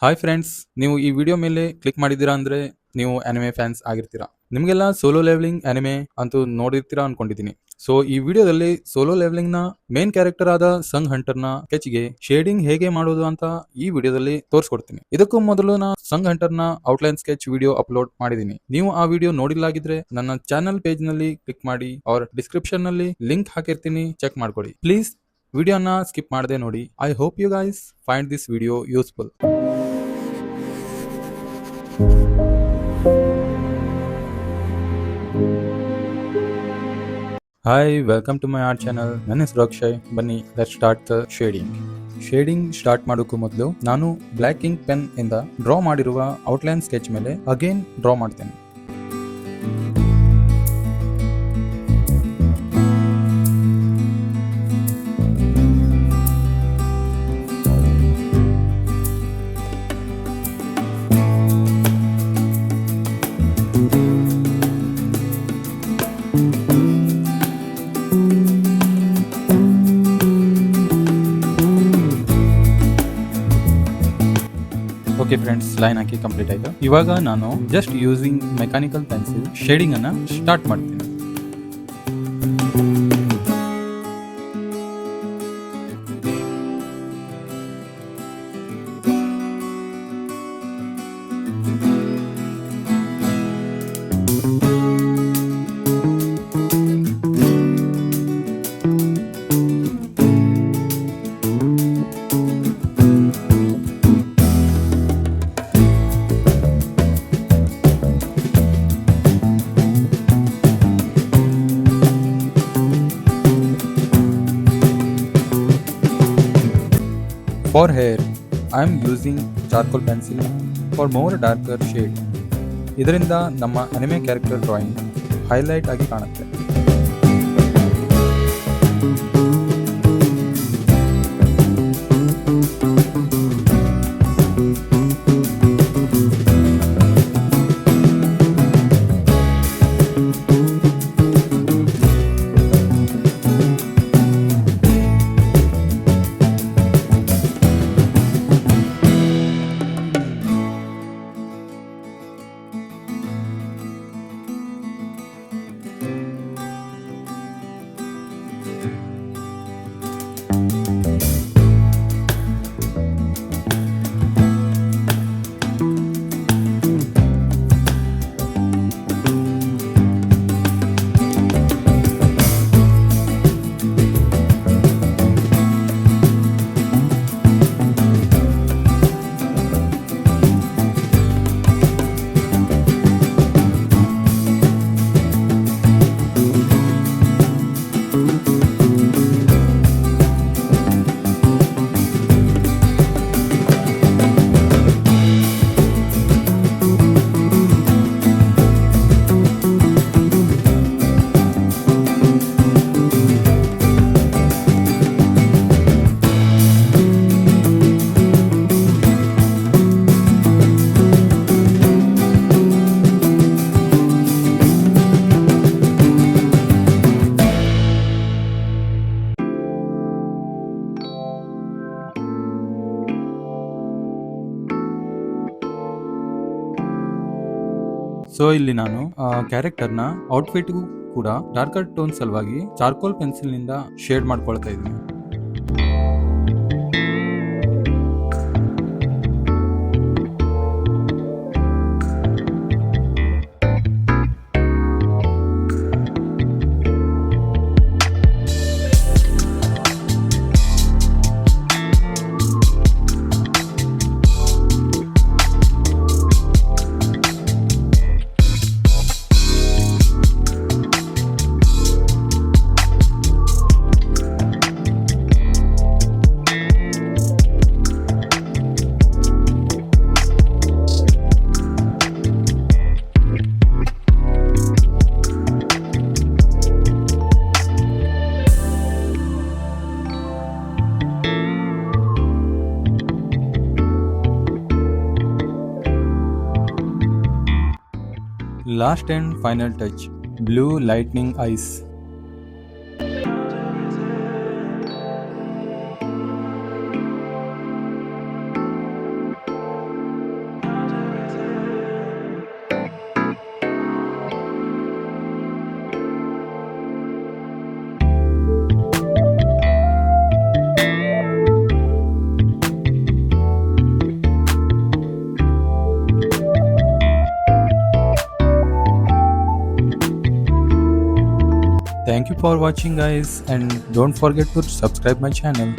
Hi friends, ನೀವು ಈ video ಮೇಲೆ ಕ್ಲಿಕ್ ಮಾಡಿದ್ದೀರಾ ಅಂದ್ರೆ ನೀವು ಅನಿಮೆ ಫ್ಯಾನ್ಸ್ ಆಗಿರ್ತೀರಾ. ನಿಮಗೆಲ್ಲ ಸೋಲೋ ಲೆವೆಲಿಂಗ್ ಅನಿಮೆ ಅಂತೂ ನೋಡಿರ್ತೀರಾ ಅನ್ಕೊಂಡಿದ್ದೀನಿ. ಸೊ ಈ ವಿಡಿಯೋದಲ್ಲಿ ಸೋಲೋ ಲೆವೆಲಿಂಗ್ ನ ಮೇನ್ ಕ್ಯಾರೆಕ್ಟರ್ ಆದ ಸಂಗ್ ಹಂಟರ್ ನ ಸ್ಕೆಚ್ಗೆ ಶೇಡಿಂಗ್ ಹೇಗೆ ಮಾಡೋದು ಅಂತ ಈ ವಿಡಿಯೋದಲ್ಲಿ ತೋರಿಸ್ಕೊಡ್ತೀನಿ. ಇದಕ್ಕೂ ಮೊದಲು ನಾ ಸಂಗ್ ಹಂಟರ್ ನ ಔಟ್ಲೈನ್ ಸ್ಕೆಚ್ ವಿಡಿಯೋ ಅಪ್ಲೋಡ್ ಮಾಡಿದ್ದೀನಿ. ನೀವು ಆ ವಿಡಿಯೋ ನೋಡಿಲ್ಲಾಗಿದ್ರೆ ನನ್ನ ಚಾನಲ್ ಪೇಜ್ ನಲ್ಲಿ ಕ್ಲಿಕ್ ಮಾಡಿ ಅವ್ರ ಡಿಸ್ಕ್ರಿಪ್ಷನ್ ನಲ್ಲಿ ಲಿಂಕ್ ಹಾಕಿರ್ತೀನಿ, ಚೆಕ್ ಮಾಡ್ಕೊಡಿ ಪ್ಲೀಸ್. ವಿಡಿಯೋನ ಸ್ಕಿಪ್ ಮಾಡದೆ ನೋಡಿ. I hope you guys find this video useful. Hi, welcome to my art channel. ನನ್ನ ಹೆಸರು ಅಕ್ಷಯ್. ಬನ್ನಿ let's start the shading start ಮಾಡೋಕ್ಕೂ ಮೊದಲು ನಾನು ಬ್ಲ್ಯಾಕ್ ಇಂಕ್ ಪೆನ್ ಇಂದ ಡ್ರಾ ಮಾಡಿರುವ ಔಟ್ಲೈನ್ ಸ್ಕೆಚ್ ಮೇಲೆ ಅಗೇನ್ ಡ್ರಾ ಮಾಡ್ತೇನೆ. ಓಕೆ ಫ್ರೆಂಡ್ಸ್, ಲೈನ್ ಹಾಕಿ ಕಂಪ್ಲೀಟ್ ಆಯ್ತು. ಇವಾಗ ನಾನು just using mechanical pencil shading ಅನ್ನ ಸ್ಟಾರ್ಟ್ ಮಾಡ್ತೀನಿ. For hair, I am using charcoal pencil for more darker shade. ಇದರಿಂದ ನಮ್ಮ ಅನಿಮೆ ಕ್ಯಾರೆಕ್ಟರ್ ಡ್ರಾಯಿಂಗ್ ಹೈಲೈಟ್ ಆಗಿ ಕಾಣುತ್ತೆ. ಸೊ ಇಲ್ಲಿ ನಾನು ಕ್ಯಾರೆಕ್ಟರ್ನ ಔಟ್ಫಿಟ್ಗೂ ಕೂಡ ಡಾರ್ಕರ್ ಟೋನ್ ಸಲುವಾಗಿ ಚಾರ್ಕೋಲ್ ಪೆನ್ಸಿಲ್ ನಿಂದ ಶೇಡ್ ಮಾಡ್ಕೊಳ್ತಾ ಇದ್ದೀನಿ. Last and final touch, blue lightning eyes. Thank you for watching guys, and don't forget to subscribe my channel.